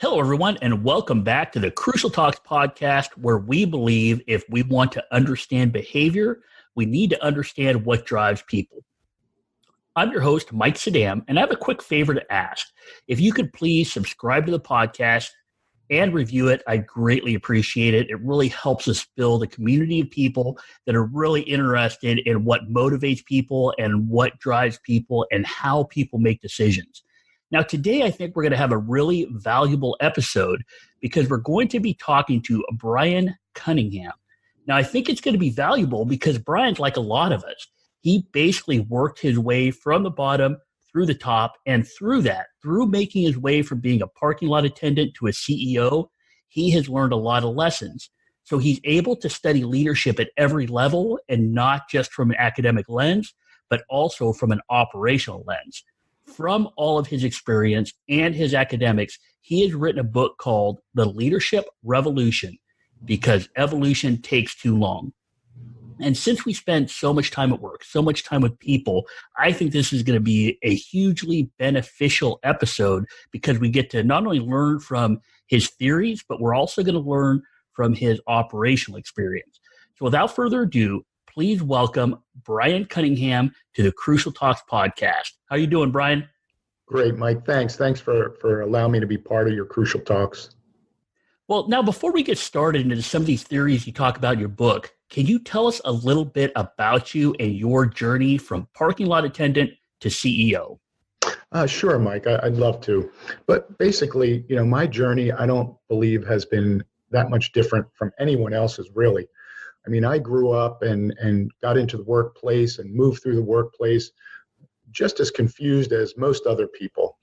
Hello, everyone, and welcome back to the Crucial Talks podcast, where we believe if we want to understand behavior, we need to understand what drives people. I'm your host, Mike Sedam, and I have a quick favor to ask. If you could please subscribe to the podcast and review it, I'd greatly appreciate it. It really helps us build a community of people that are really interested in what motivates people and what drives people and how people make decisions. Now, today, I think we're going to have a really valuable episode because we're going to be talking to Brian Cunningham. Now, I think it's going to be valuable because Brian's like a lot of us. He basically worked his way from the bottom through the top, and through making his way from being a parking lot attendant to a CEO, he has learned a lot of lessons. So he's able to study leadership at every level, and not just from an academic lens, but also from an operational lens. From all of his experience and his academics, he has written a book called The Leadership Revolution, because evolution takes too long. And since we spend so much time at work, so much time with people, I think this is going to be a hugely beneficial episode because we get to not only learn from his theories, but we're also going to learn from his operational experience. So without further ado, please welcome Brian Cunningham to the Crucial Talks podcast. How are you doing, Brian? Great, Mike. Thanks for allowing me to be part of your Crucial Talks. Well, now, before we get started into some of these theories you talk about in your book, can you tell us a little bit about you and your journey from parking lot attendant to CEO? Sure, Mike. I'd love to. But basically, my journey, I don't believe has been that much different from anyone else's, really. I mean, I grew up and got into the workplace and moved through the workplace just as confused as most other people.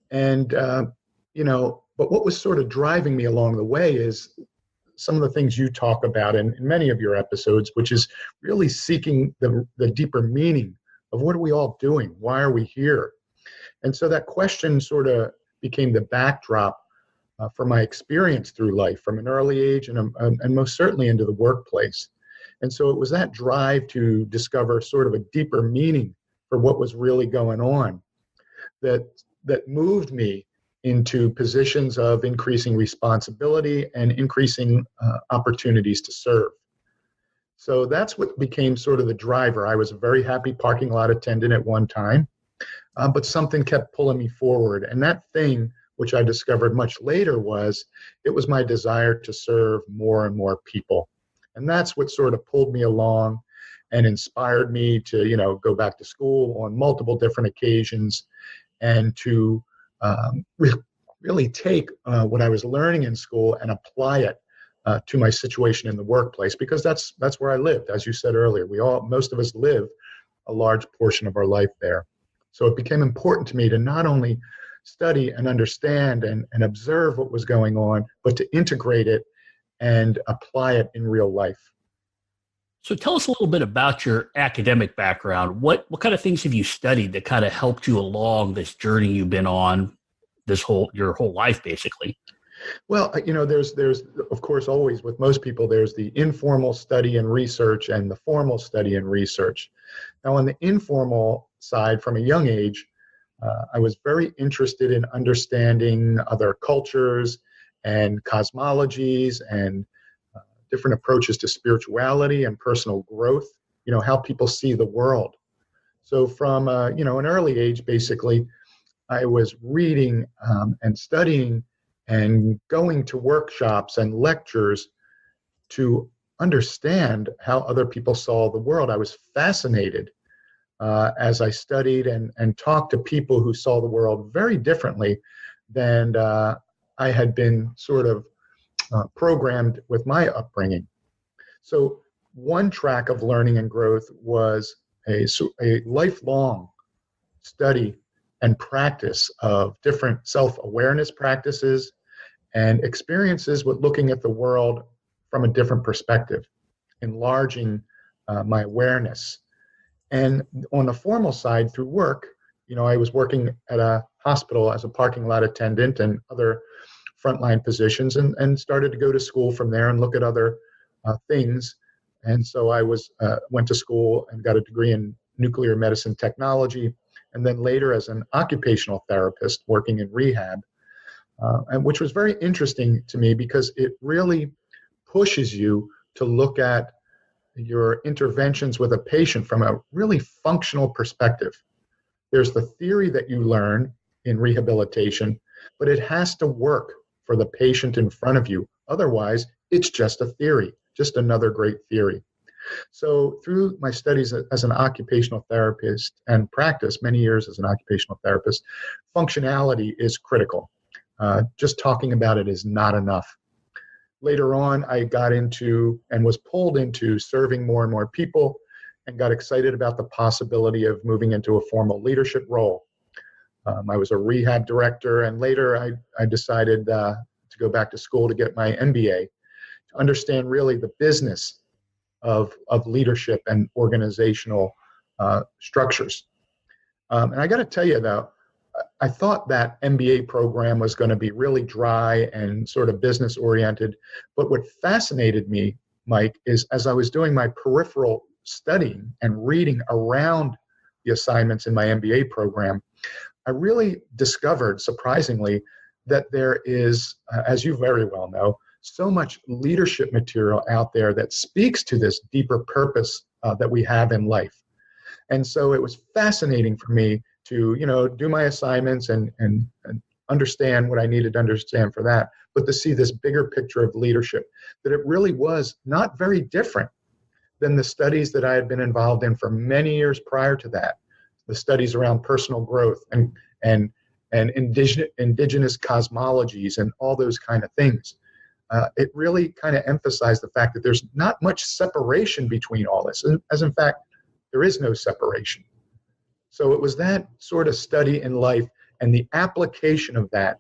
And, but what was sort of driving me along the way is some of the things you talk about in many of your episodes, which is really seeking the deeper meaning of what are we all doing? Why are we here? And so that question sort of became the backdrop for my experience through life from an early age and most certainly into the workplace. And so it was that drive to discover sort of a deeper meaning for what was really going on that moved me into positions of increasing responsibility and increasing opportunities to serve. So that's what became sort of the driver. I was a very happy parking lot attendant at one time, but something kept pulling me forward. And that thing, which I discovered much later, was my desire to serve more and more people. And that's what sort of pulled me along and inspired me to, go back to school on multiple different occasions and to really take what I was learning in school and apply it to my situation in the workplace, because that's where I lived. As you said earlier, most of us live a large portion of our life there. So it became important to me to not only study and understand and observe what was going on, but to integrate it and apply it in real life. So tell us a little bit about your academic background. What kind of things have you studied that kind of helped you along this journey you've been on your whole life, basically? Well, there's of course always with most people, there's the informal study and research and the formal study and research. Now, on the informal side, from a young age, I was very interested in understanding other cultures and cosmologies and different approaches to spirituality and personal growth, how people see the world. So from, an early age, basically, I was reading and studying and going to workshops and lectures to understand how other people saw the world. I was fascinated as I studied and talked to people who saw the world very differently than I had been sort of programmed with my upbringing. So one track of learning and growth was a lifelong study and practice of different self-awareness practices and experiences with looking at the world from a different perspective, enlarging my awareness. And on the formal side, through work, I was working at a hospital as a parking lot attendant and other frontline positions, and started to go to school from there and look at other things. And so I went to school and got a degree in nuclear medicine technology, and then later as an occupational therapist working in rehab. and which was very interesting to me because it really pushes you to look at your interventions with a patient from a really functional perspective. There's the theory that you learn in rehabilitation, but it has to work for the patient in front of you. Otherwise, it's just a theory, just another great theory. So through my studies as an occupational therapist and practice many years as an occupational therapist, functionality is critical. Just talking about it is not enough. Later on, I got into and was pulled into serving more and more people and got excited about the possibility of moving into a formal leadership role. I was a rehab director, and later I decided to go back to school to get my MBA, to understand really the business of leadership and organizational structures. And I got to tell you, though, I thought that MBA program was going to be really dry and sort of business oriented. But what fascinated me, Mike, is as I was doing my peripheral studying and reading around the assignments in my MBA program, I really discovered, surprisingly, that there is, as you very well know, so much leadership material out there that speaks to this deeper purpose that we have in life. And so it was fascinating for me to, do my assignments and understand what I needed to understand for that, but to see this bigger picture of leadership, that it really was not very different than the studies that I had been involved in for many years prior to that, the studies around personal growth and indigenous cosmologies and all those kind of things. It really kind of emphasized the fact that there's not much separation between all this, as in fact, there is no separation. So it was that sort of study in life and the application of that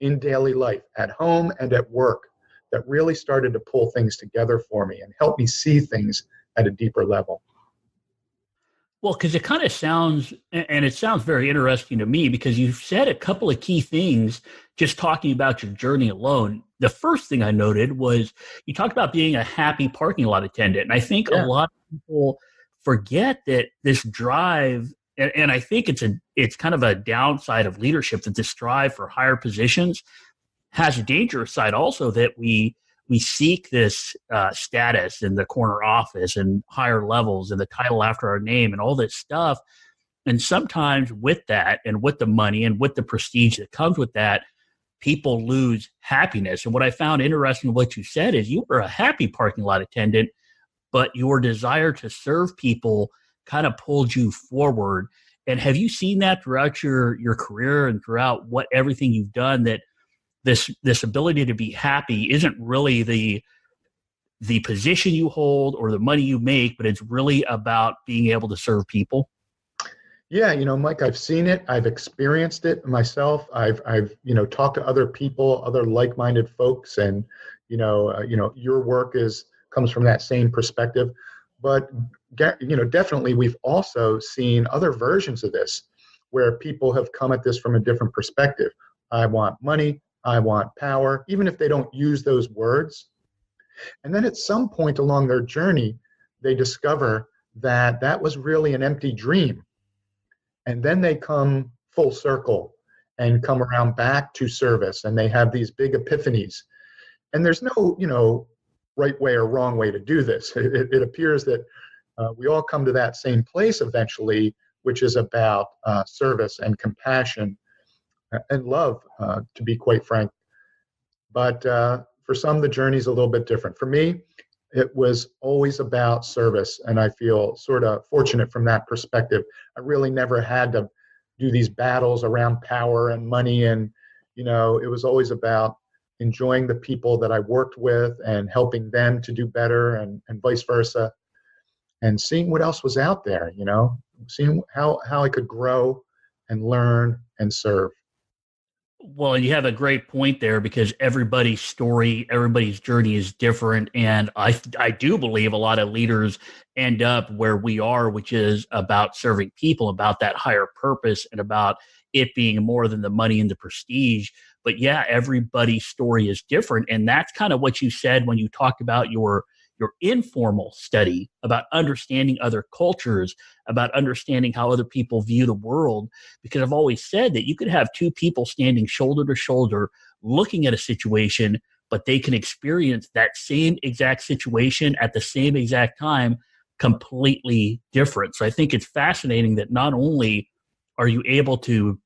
in daily life, at home and at work, that really started to pull things together for me and help me see things at a deeper level. Well, because it kind of sounds, and it sounds very interesting to me, because you've said a couple of key things just talking about your journey alone. The first thing I noted was you talked about being a happy parking lot attendant. And I think a lot of people forget that this drive, and I think it's kind of a downside of leadership, that this drive for higher positions has a dangerous side also, that we seek this status in the corner office and higher levels and the title after our name and all this stuff. And sometimes with that and with the money and with the prestige that comes with that, people lose happiness. And what I found interesting in what you said is you were a happy parking lot attendant, but your desire to serve people kind of pulled you forward. And have you seen that throughout your career and throughout everything you've done, that this ability to be happy isn't really the position you hold or the money you make, but it's really about being able to serve people? Yeah, Mike, I've seen it. I've experienced it myself. I've talked to other people, other like-minded folks, and your work comes from that same perspective. But definitely we've also seen other versions of this where people have come at this from a different perspective. I want money, I want power, even if they don't use those words. And then at some point along their journey, they discover that that was really an empty dream. And then they come full circle and come around back to service, and they have these big epiphanies. And there's no, right way or wrong way to do this. It appears that we all come to that same place eventually, which is about service and compassion and love, to be quite frank. But for some, the journey's a little bit different. For me, it was always about service, and I feel sort of fortunate from that perspective. I really never had to do these battles around power and money, and it was always about enjoying the people that I worked with and helping them to do better, and vice versa, and seeing what else was out there, seeing how I could grow and learn and serve. Well, you have a great point there, because everybody's story, everybody's journey is different. And I do believe a lot of leaders end up where we are, which is about serving people, about that higher purpose, and about it being more than the money and the prestige. But yeah, everybody's story is different. And that's kind of what you said when you talked about your your informal study about understanding other cultures, about understanding how other people view the world. Because I've always said that you could have two people standing shoulder to shoulder looking at a situation, but they can experience that same exact situation at the same exact time completely different. So I think it's fascinating that not only are you able to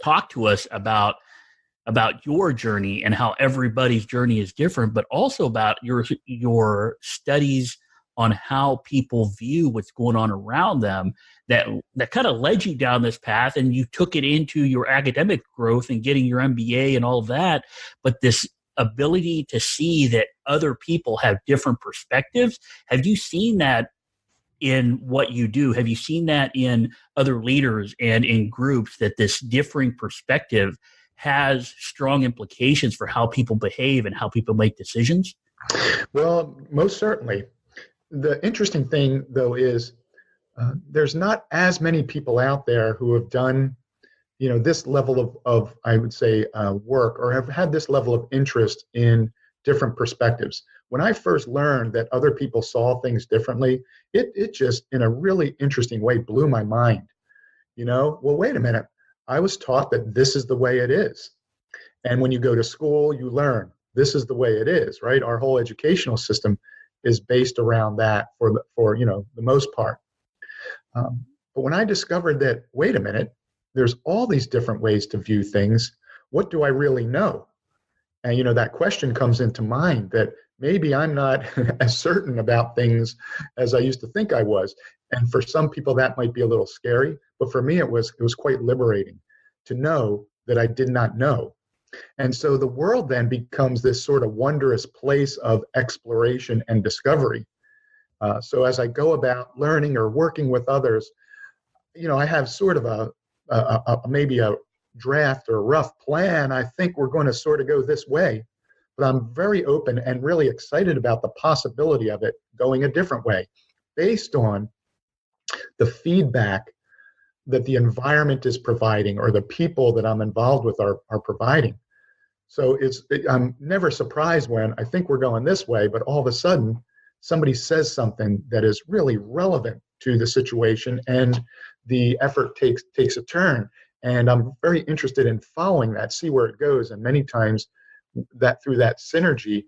talk to us about your journey and how everybody's journey is different, but also about your studies on how people view what's going on around them that kind of led you down this path, and you took it into your academic growth and getting your MBA and all of that. But this ability to see that other people have different perspectives, have you seen that in what you do? Have you seen that in other leaders and in groups, that this differing perspective has strong implications for how people behave and how people make decisions? Well, most certainly. The interesting thing, though, is there's not as many people out there who have done, this level of I would say, work, or have had this level of interest in different perspectives. When I first learned that other people saw things differently, it just, in a really interesting way, blew my mind. Well, wait a minute. I was taught that this is the way it is. And when you go to school, you learn this is the way it is, right? Our whole educational system is based around that for the most part. But when I discovered that, wait a minute, there's all these different ways to view things. What do I really know? And, that question comes into mind, that maybe I'm not as certain about things as I used to think I was. And for some people, that might be a little scary. But for me, it was quite liberating to know that I did not know. And so the world then becomes this sort of wondrous place of exploration and discovery. So as I go about learning or working with others, I have sort of maybe a draft or a rough plan. I think we're going to sort of go this way, but I'm very open and really excited about the possibility of it going a different way, based on the feedback that the environment is providing, or the people that I'm involved with are providing. So I'm never surprised when I think we're going this way, but all of a sudden somebody says something that is really relevant to the situation, and the effort takes a turn. And I'm very interested in following that, see where it goes. And many times that through that synergy,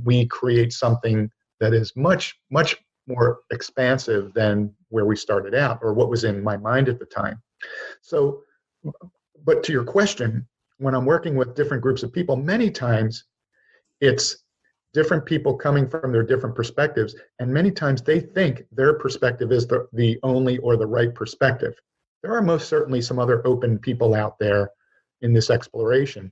we create something that is much, much more expansive than where we started out, or what was in my mind at the time. So, but to your question, when I'm working with different groups of people, many times it's different people coming from their different perspectives. And many times they think their perspective is the only or the right perspective. There are most certainly some other open people out there in this exploration.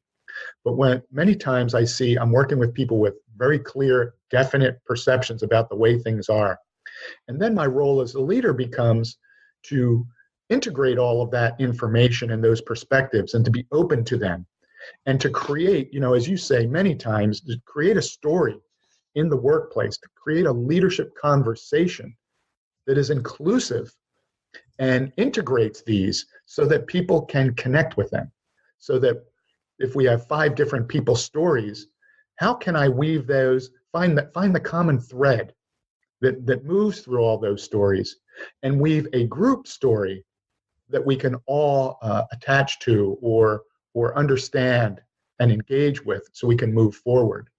But many times I'm working with people with very clear, definite perceptions about the way things are. And then my role as a leader becomes to integrate all of that information and those perspectives, and to be open to them, and to create, as you say many times, to create a story in the workplace, to create a leadership conversation that is inclusive and integrates these, so that people can connect with them. So that if we have 5 different people's stories, how can I weave those, find the common thread that moves through all those stories, and weave a group story that we can all attach to, or understand and engage with, so we can move forward.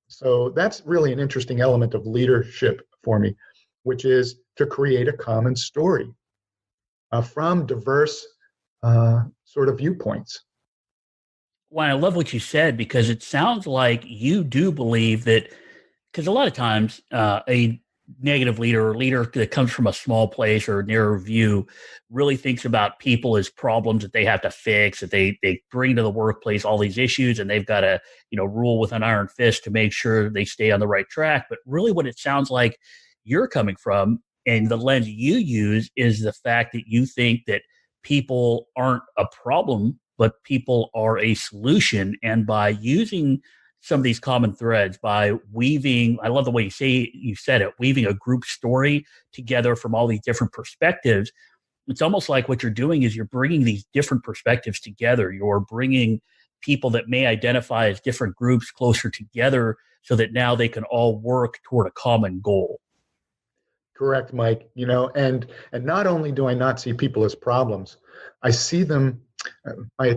So that's really an interesting element of leadership for me, which is to create a common story from diverse sort of viewpoints. Well, I love what you said, because it sounds like you do believe that, because a lot of times a negative leader, or leader that comes from a small place or a narrow view, really thinks about people as problems that they have to fix, that they bring to the workplace all these issues, and they've got to rule with an iron fist to make sure they stay on the right track. But really what it sounds like you're coming from, and the lens you use, is the fact that you think that people aren't a problem, but people are a solution. And by using some of these common threads, by weaving, I love the way you said it, weaving a group story together from all these different perspectives, it's almost like what you're doing is you're bringing these different perspectives together. You're bringing people that may identify as different groups closer together so that now they can all work toward a common goal. Correct, Mike. And not only do I not see people as problems, I see them, my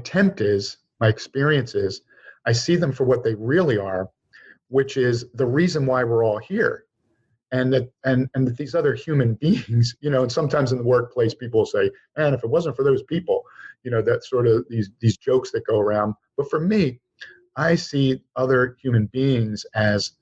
experience is, I see them for what they really are, which is the reason why we're all here. And that these other human beings, and sometimes in the workplace, people will say, man, if it wasn't for those people, that sort of these jokes that go around. But for me, I see other human beings as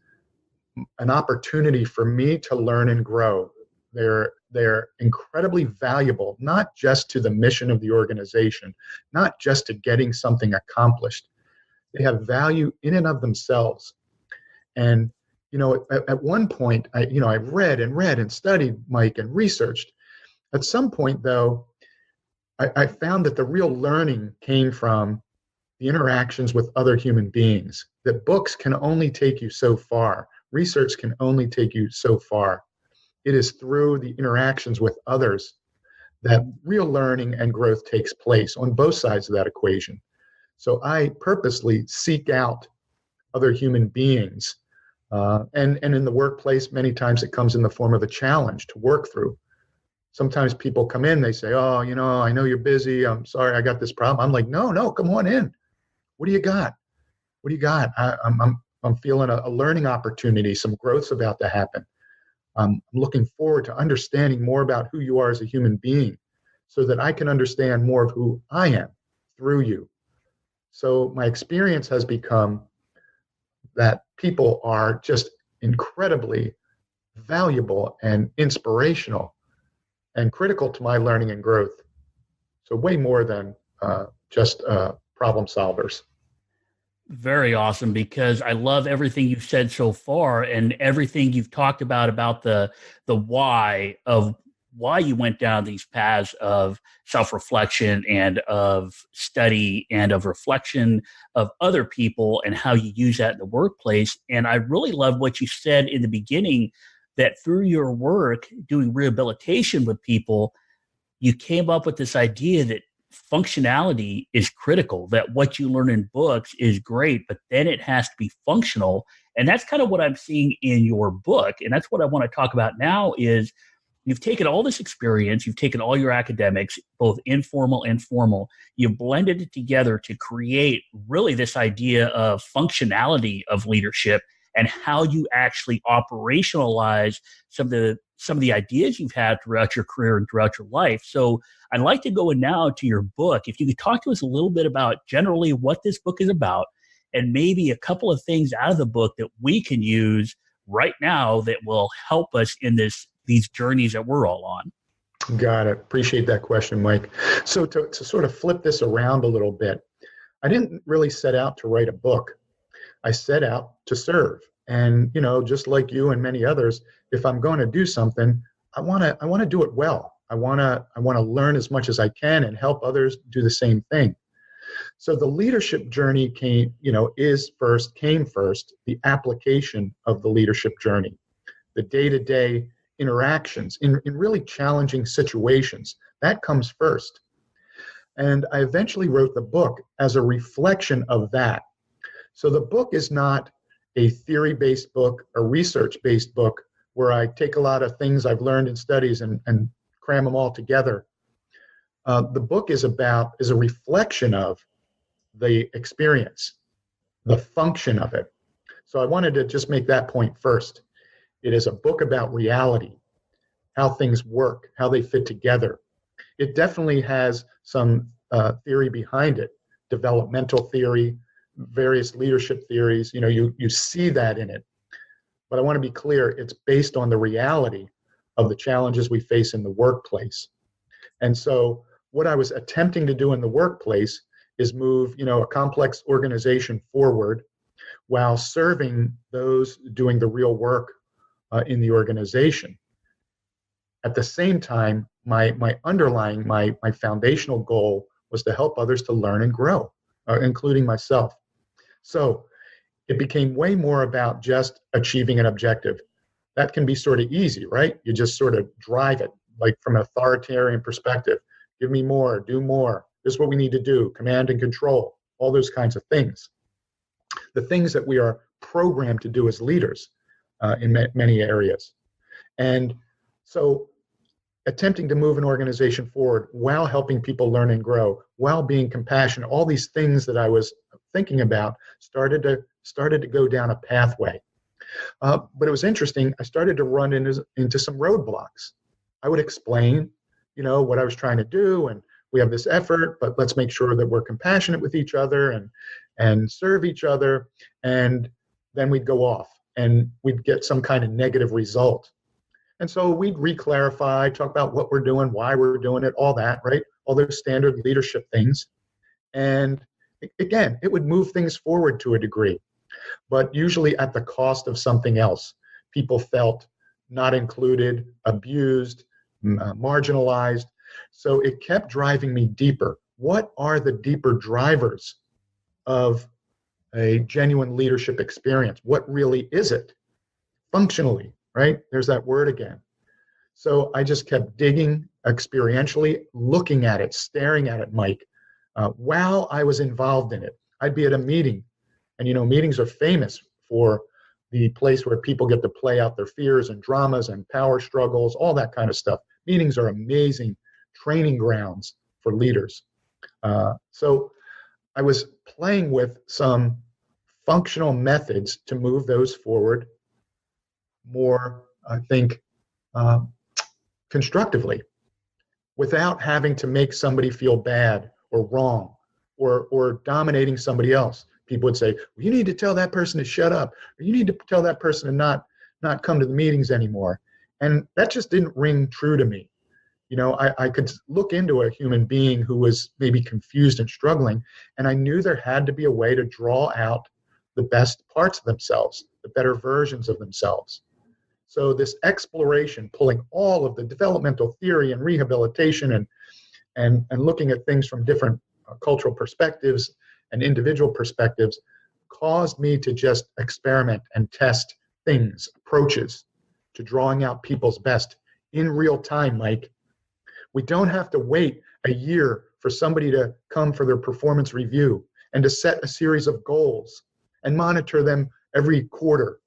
an opportunity for me to learn and grow. They're incredibly valuable, not just to the mission of the organization, not just to getting something accomplished. They have value in and of themselves. And at one point, I read and studied, Mike, and researched. At some point, though, I found that the real learning came from the interactions with other human beings. That books can only take you so far. Research can only take you so far. It is through the interactions with others that real learning and growth takes place on both sides of that equation. So I purposely seek out other human beings. And in the workplace, many times it comes in the form of a challenge to work through. Sometimes people come in, they say, oh, I know you're busy. I'm sorry, I got this problem. I'm like, no, come on in. What do you got? What do you got? I'm feeling a learning opportunity. Some growth's about to happen. I'm looking forward to understanding more about who you are as a human being so that I can understand more of who I am through you. So my experience has become that people are just incredibly valuable and inspirational and critical to my learning and growth. So way more than just problem solvers. Very awesome, because I love everything you've said so far and everything you've talked about the why of why you went down these paths of self-reflection and of study and of reflection of other people and how you use that in the workplace. And I really love what you said in the beginning, that through your work doing rehabilitation with people, you came up with this idea that functionality is critical, that what you learn in books is great, but then it has to be functional. And that's kind of what I'm seeing in your book. And that's what I want to talk about now is you've taken all this experience, you've taken all your academics, both informal and formal, you've blended it together to create really this idea of functionality of leadership and how you actually operationalize some of the ideas you've had throughout your career and throughout your life. So I'd like to go in now to your book. If you could talk to us a little bit about generally what this book is about and maybe a couple of things out of the book that we can use right now that will help us in these journeys that we're all on. Got it. Appreciate that question, Mike. So to sort of flip this around a little bit, I didn't really set out to write a book. I set out to serve. And, just like you and many others, if I'm going to do something, I want to do it well. I want to learn as much as I can and help others do the same thing. So the leadership journey came first, the application of the leadership journey, the day-to-day interactions in really challenging situations. That comes first. And I eventually wrote the book as a reflection of that. So the book is not a theory-based book, a research-based book where I take a lot of things I've learned in studies and cram them all together. The book is a reflection of the experience, the function of it. So I wanted to just make that point first. It is a book about reality, how things work, how they fit together. It definitely has some theory behind it, developmental theory, various leadership theories. You see that in it. But I want to be clear, it's based on the reality of the challenges we face in the workplace. And so what I was attempting to do in the workplace is move, a complex organization forward while serving those doing the real work in the organization. At the same time, my foundational goal was to help others to learn and grow, including myself. So it became way more about just achieving an objective. That can be sort of easy, right? You just sort of drive it, like from an authoritarian perspective. Give me more, do more. This is what we need to do, command and control. all those kinds of things. The things that we are programmed to do as leaders in many areas. And so attempting to move an organization forward while helping people learn and grow, while being compassionate, all these things that I was thinking about started to go down a pathway. But it was interesting. I started to run into some roadblocks. I would explain, what I was trying to do, and we have this effort, but let's make sure that we're compassionate with each other and serve each other. And then we'd go off and we'd get some kind of negative result. And so we'd re-clarify, talk about what we're doing, why we're doing it, all that, right? All those standard leadership things. And again, it would move things forward to a degree, but usually at the cost of something else. People felt not included, abused, marginalized. So it kept driving me deeper. What are the deeper drivers of a genuine leadership experience? What really is it? Functionally, right? There's that word again. So I just kept digging experientially, looking at it, staring at it, Mike, while I was involved in it. I'd be at a meeting, and meetings are famous for the place where people get to play out their fears and dramas and power struggles, all that kind of stuff. Meetings are amazing training grounds for leaders. So I was playing with some functional methods to move those forward more, I think, constructively, without having to make somebody feel bad or wrong or dominating somebody else. People would say, well, you need to tell that person to shut up, or you need to tell that person to not come to the meetings anymore. And that just didn't ring true to me. I could look into a human being who was maybe confused and struggling, and I knew there had to be a way to draw out the best parts of themselves, the better versions of themselves. So this exploration, pulling all of the developmental theory and rehabilitation and looking at things from different cultural perspectives and individual perspectives, caused me to just experiment and test things, approaches to drawing out people's best in real time, Mike. We don't have to wait a year for somebody to come for their performance review and to set a series of goals and monitor them every quarter.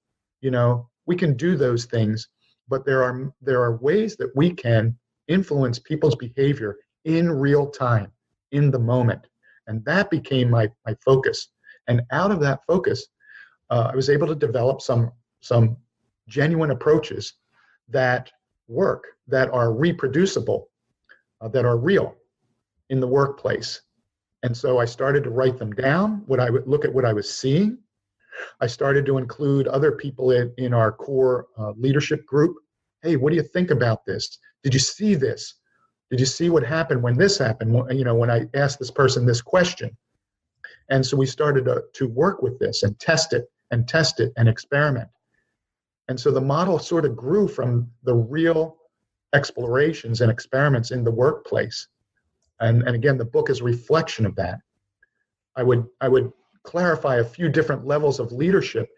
We can do those things, but there are ways that we can influence people's behavior in real time, in the moment. And that became my focus. And out of that focus, I was able to develop some genuine approaches that work, that are reproducible, that are real in the workplace. And so I started to write them down, I would look at what I was seeing. I started to include other people in our core leadership group. Hey, what do you think about this? Did you see this? Did you see what happened when this happened? When I asked this person this question. And so we started to work with this and test it and experiment. And so the model sort of grew from the real explorations and experiments in the workplace. And again, the book is a reflection of that. I would clarify a few different levels of leadership,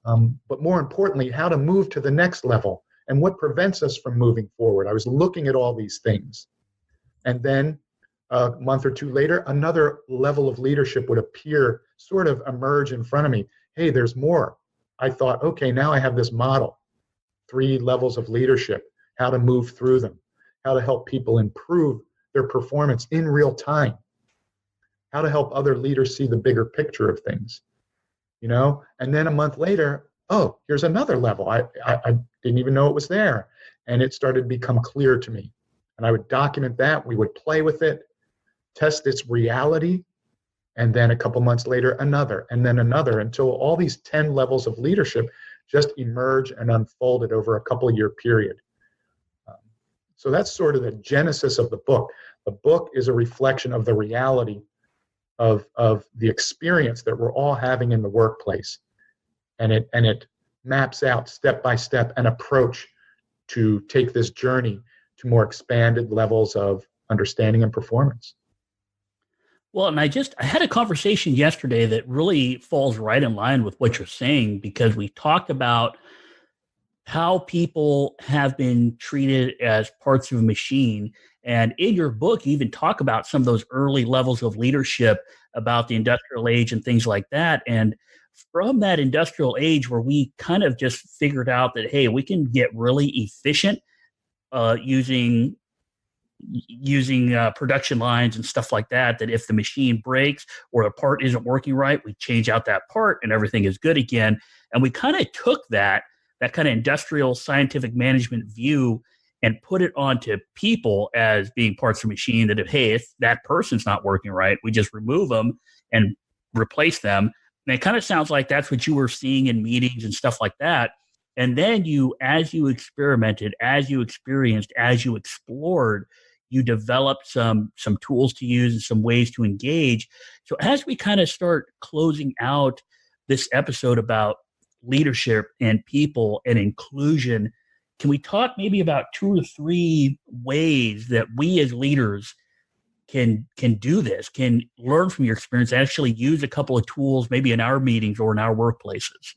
but more importantly, how to move to the next level and what prevents us from moving forward. I was looking at all these things. And then a month or two later, another level of leadership would appear, sort of emerge in front of me. Hey, there's more. I thought, okay, now I have this model, 3 levels of leadership, how to move through them, how to help people improve their performance in real time, how to help other leaders see the bigger picture of things, and then a month later, oh, here's another level. I didn't even know it was there. And it started to become clear to me. And I would document that. We would play with it, test its reality, and then a couple months later, another, and then another, until all these 10 levels of leadership just emerged and unfolded over a couple year period. So that's sort of the genesis of the book. The book is a reflection of the reality of the experience that we're all having in the workplace. And it maps out step by step an approach to take this journey to more expanded levels of understanding and performance. Well, and I had a conversation yesterday that really falls right in line with what you're saying, because we talked about how people have been treated as parts of a machine. And in your book, you even talk about some of those early levels of leadership about the industrial age and things like that. And from that industrial age where we kind of just figured out that, hey, we can get really efficient using production lines and stuff like that, that if the machine breaks or a part isn't working right, we change out that part and everything is good again. And we kind of took that kind of industrial scientific management view and put it onto people as being parts of the machine, that if that person's not working right, we just remove them and replace them. And it kind of sounds like that's what you were seeing in meetings and stuff like that. And then as you experimented, as you experienced, as you explored, you developed some tools to use and some ways to engage. So as we kind of start closing out this episode about leadership and people and inclusion, can we talk maybe about 2 or 3 ways that we as leaders can do this, can learn from your experience, actually use a couple of tools maybe in our meetings or in our workplaces?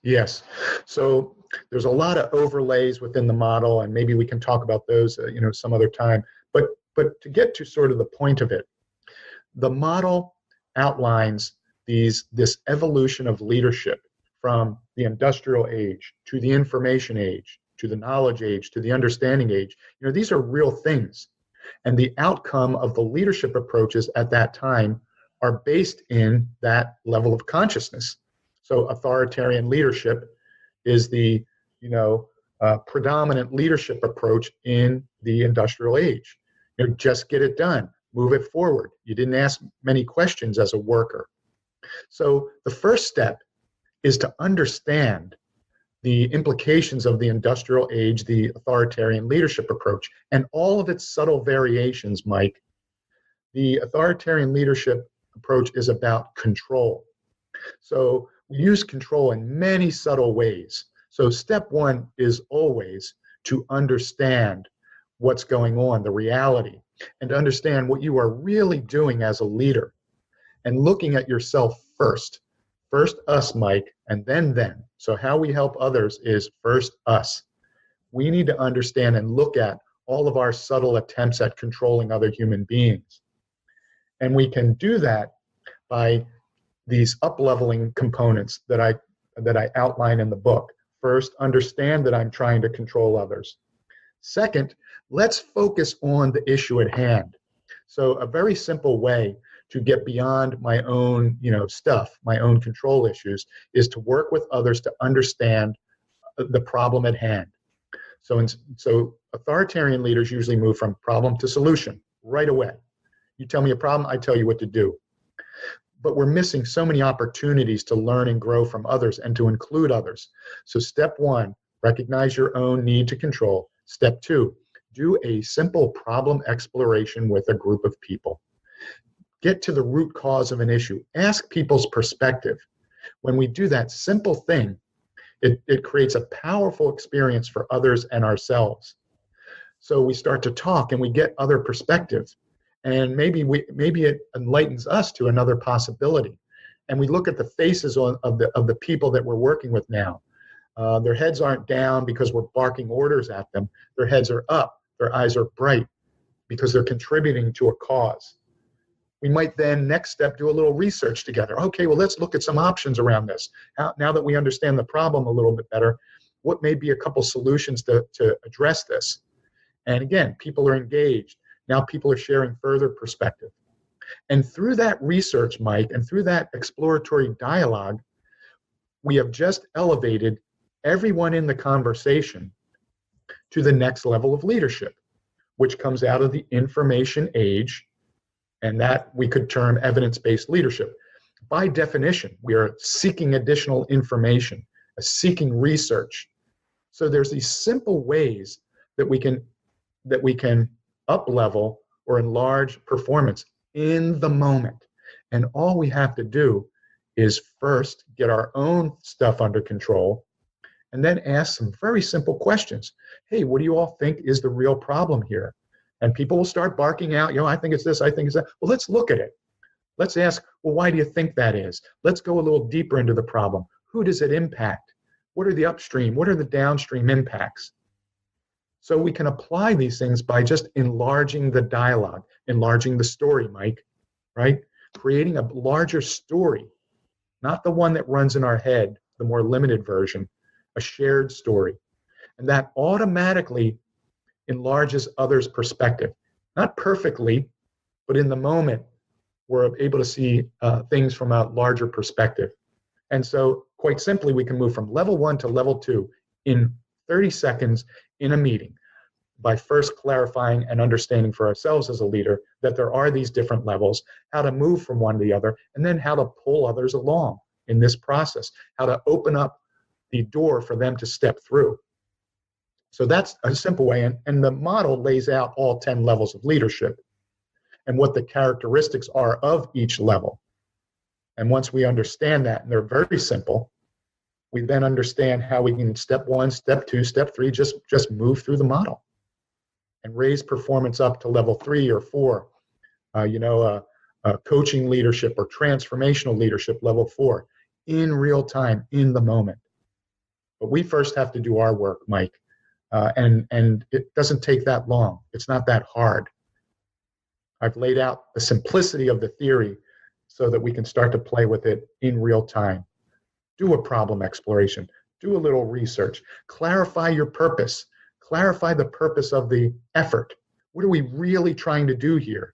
Yes. So there's a lot of overlays within the model, and maybe we can talk about those, some other time. But to get to sort of the point of it, the model outlines this evolution of leadership from the industrial age to the information age, to the knowledge age, to the understanding age. These are real things. And the outcome of the leadership approaches at that time are based in that level of consciousness. So authoritarian leadership is the predominant leadership approach in the industrial age. Just get it done, move it forward. You didn't ask many questions as a worker. So the first step is to understand the implications of the industrial age, the authoritarian leadership approach, and all of its subtle variations, Mike. The authoritarian leadership approach is about control. So we use control in many subtle ways. So step 1 is always to understand what's going on, the reality, and to understand what you are really doing as a leader, and looking at yourself first. First us, Mike, and then them. So how we help others is first us. We need to understand and look at all of our subtle attempts at controlling other human beings. And we can do that by these up-leveling components that I outline in the book. First, understand that I'm trying to control others. Second, let's focus on the issue at hand. So a very simple way to get beyond my own, stuff, my own control issues, is to work with others to understand the problem at hand. So authoritarian leaders usually move from problem to solution right away. You tell me a problem, I tell you what to do. But we're missing so many opportunities to learn and grow from others and to include others. So step 1, recognize your own need to control. Step 2, do a simple problem exploration with a group of people. Get to the root cause of an issue. Ask people's perspective. When we do that simple thing, it creates a powerful experience for others and ourselves. So we start to talk and we get other perspectives. And maybe it enlightens us to another possibility. And we look at the faces of the people that we're working with now. Their heads aren't down because we're barking orders at them. Their heads are up. Their eyes are bright because they're contributing to a cause. We might then, next step, do a little research together. Okay, well, let's look at some options around this. Now that we understand the problem a little bit better, what may be a couple solutions to address this? And again, people are engaged. Now people are sharing further perspective. And through that research, Mike, and through that exploratory dialogue, we have just elevated everyone in the conversation to the next level of leadership, which comes out of the information age, and that we could term evidence-based leadership. By definition, we are seeking additional information, seeking research. So there's these simple ways that we can up-level or enlarge performance in the moment. And all we have to do is first get our own stuff under control and then ask some very simple questions. Hey, what do you all think is the real problem here? And people will start barking out, I think it's this, I think it's that. Well, let's look at it. Let's ask, well, why do you think that is? Let's go a little deeper into the problem. Who does it impact? What are the upstream? What are the downstream impacts? So we can apply these things by just enlarging the dialogue, enlarging the story, Mike, right? Creating a larger story, not the one that runs in our head, the more limited version, a shared story. And that automatically enlarges others' perspective. Not perfectly, but in the moment, we're able to see things from a larger perspective. And so, quite simply, we can move from level 1 to level 2 in 30 seconds in a meeting by first clarifying and understanding for ourselves as a leader that there are these different levels, how to move from one to the other, and then how to pull others along in this process, how to open up the door for them to step through. So that's a simple way. And the model lays out all 10 levels of leadership and what the characteristics are of each level. And once we understand that, and they're very simple, we then understand how we can step 1, step 2, step 3, just move through the model and raise performance up to level 3 or 4. Coaching leadership or transformational leadership level 4 in real time, in the moment. But we first have to do our work, Mike. And it doesn't take that long. It's not that hard. I've laid out the simplicity of the theory so that we can start to play with it in real time. Do a problem exploration. Do a little research. Clarify your purpose. Clarify the purpose of the effort. What are we really trying to do here?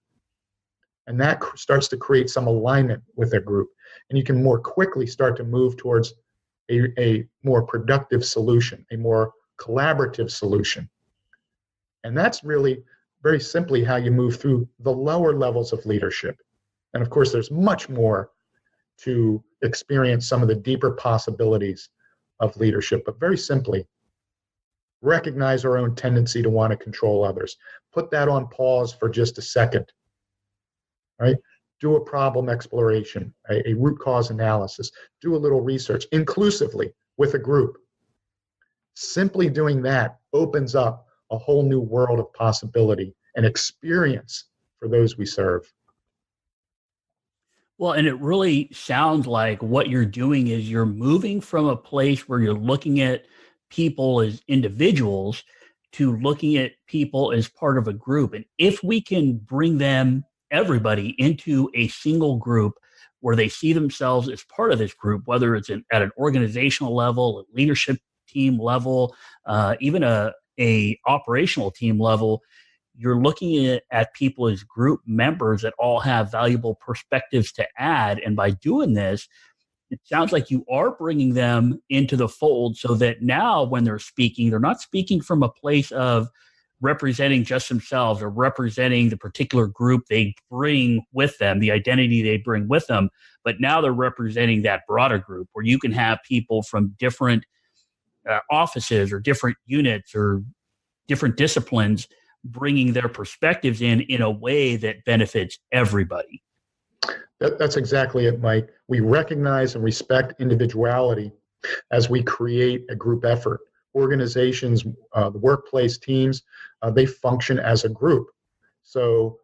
And that starts to create some alignment with a group. And you can more quickly start to move towards a more productive solution, a more collaborative solution. And that's really very simply how you move through the lower levels of leadership. And of course, there's much more to experience some of the deeper possibilities of leadership. But very simply, recognize our own tendency to want to control others. Put that on pause for just a second, right? Do a problem exploration, a root cause analysis. Do a little research inclusively with a group. Simply doing that opens up a whole new world of possibility and experience for those we serve. Well, and it really sounds like what you're doing is you're moving from a place where you're looking at people as individuals to looking at people as part of a group. And if we can bring them, everybody, into a single group where they see themselves as part of this group, whether it's at an organizational level, a leadership team level, even a operational team level, you're looking at people as group members that all have valuable perspectives to add. And by doing this, it sounds like you are bringing them into the fold so that now when they're speaking, they're not speaking from a place of representing just themselves or representing the particular group they bring with them, the identity they bring with them, but now they're representing that broader group where you can have people from different offices or different units or different disciplines bringing their perspectives in a way that benefits everybody. That's exactly it, Mike. We recognize and respect individuality as we create a group effort. Organizations, the workplace teams, they function as a group. So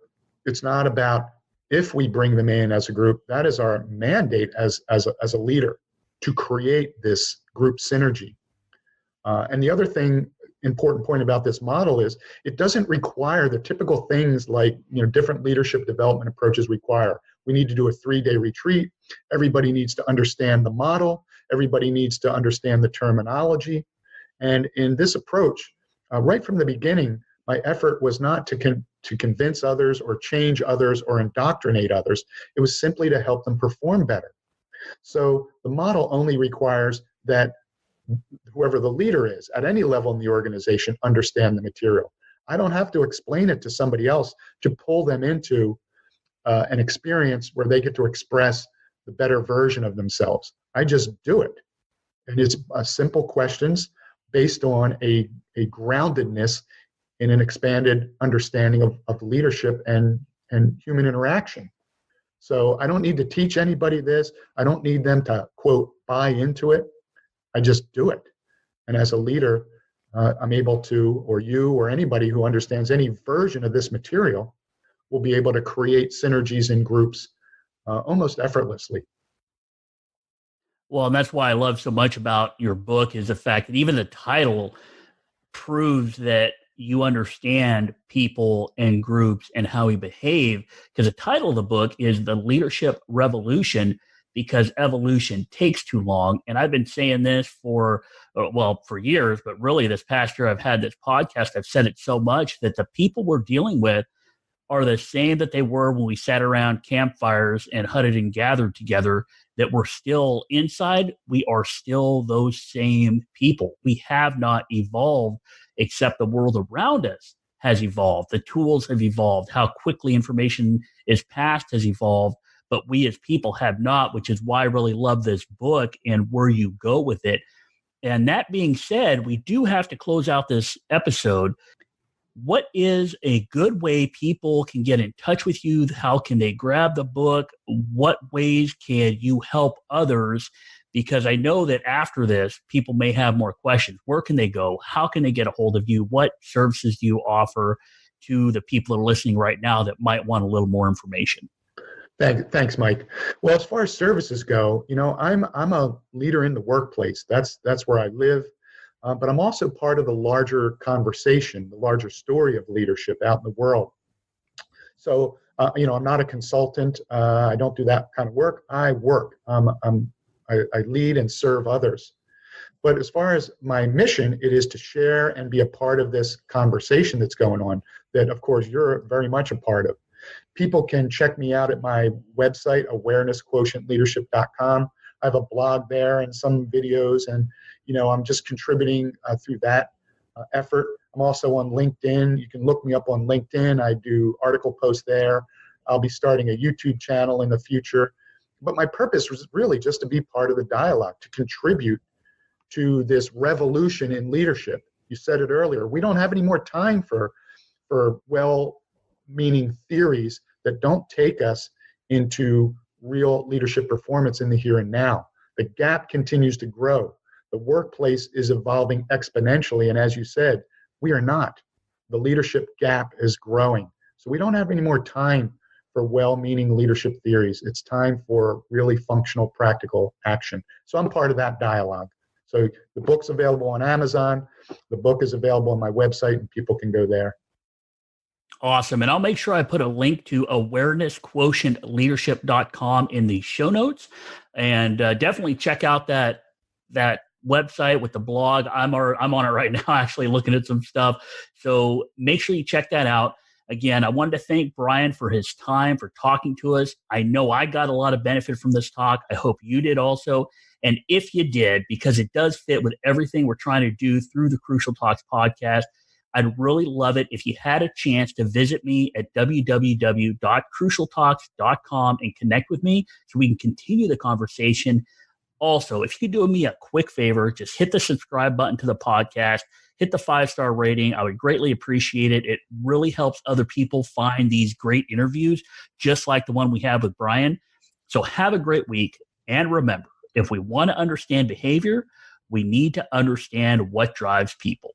it's not about if we bring them in as a group. That is our mandate as a leader, to create this group synergy. And the other important point about this model is it doesn't require the typical things like different leadership development approaches require. We need to do a 3-day retreat. Everybody needs to understand the model. Everybody needs to understand the terminology. And in this approach, right from the beginning, my effort was not to convince others or change others or indoctrinate others. It was simply to help them perform better. So the model only requires that whoever the leader is at any level in the organization understand the material. I don't have to explain it to somebody else to pull them into an experience where they get to express the better version of themselves. I just do it. And it's simple questions based on a groundedness in an expanded understanding of leadership and human interaction. So I don't need to teach anybody this. I don't need them to, quote, buy into it. I just do it. And as a leader, I'm able to, or you or anybody who understands any version of this material will be able to create synergies in groups almost effortlessly. Well, and that's why I love so much about your book is the fact that even the title proves that you understand people and groups and how we behave. Because the title of the book is The Leadership Revolution, because evolution takes too long. And I've been saying this for years, but really this past year I've had this podcast. I've said it so much that the people we're dealing with are the same that they were when we sat around campfires and hunted and gathered together, that we're still inside. We are still those same people. We have not evolved, except the world around us has evolved. The tools have evolved. How quickly information is passed has evolved, but we as people have not, which is why I really love this book and where you go with it. And that being said, we do have to close out this episode. What is a good way people can get in touch with you? How can they grab the book? What ways can you help others? Because I know that after this, people may have more questions. Where can they go? How can they get a hold of you? What services do you offer to the people that are listening right now that might want a little more information? Thanks, Mike. Well, as far as services go, I'm a leader in the workplace. That's where I live. But I'm also part of the larger conversation, the larger story of leadership out in the world. So, I'm not a consultant. I don't do that kind of work. I work. I lead and serve others. But as far as my mission, it is to share and be a part of this conversation that's going on that, of course, you're very much a part of. People can check me out at my website, awarenessquotientleadership.com. I have a blog there and some videos, and I'm just contributing through that effort. I'm also on LinkedIn. You can look me up on LinkedIn. I do article posts there. I'll be starting a YouTube channel in the future. But my purpose was really just to be part of the dialogue, to contribute to this revolution in leadership. You said it earlier. We don't have any more time for well-meaning theories that don't take us into real leadership performance in the here and now. The gap continues to grow. The workplace is evolving exponentially. And as you said, we are not. The leadership gap is growing. So we don't have any more time for well-meaning leadership theories. It's time for really functional, practical action. So I'm part of that dialogue. So the book's available on Amazon. The book is available on my website, and people can go there. Awesome. And I'll make sure I put a link to awarenessquotientleadership.com in the show notes. And definitely check out that website with the blog. I'm on it right now, actually looking at some stuff. So make sure you check that out. Again, I wanted to thank Bryan for his time, for talking to us. I know I got a lot of benefit from this talk. I hope you did also. And if you did, because it does fit with everything we're trying to do through the Crucial Talks podcast, I'd really love it if you had a chance to visit me at www.crucialtalks.com and connect with me so we can continue the conversation. Also, if you could do me a quick favor, just hit the subscribe button to the podcast, hit the 5-star rating. I would greatly appreciate it. It really helps other people find these great interviews, just like the one we have with Bryan. So have a great week. And remember, if we want to understand behavior, we need to understand what drives people.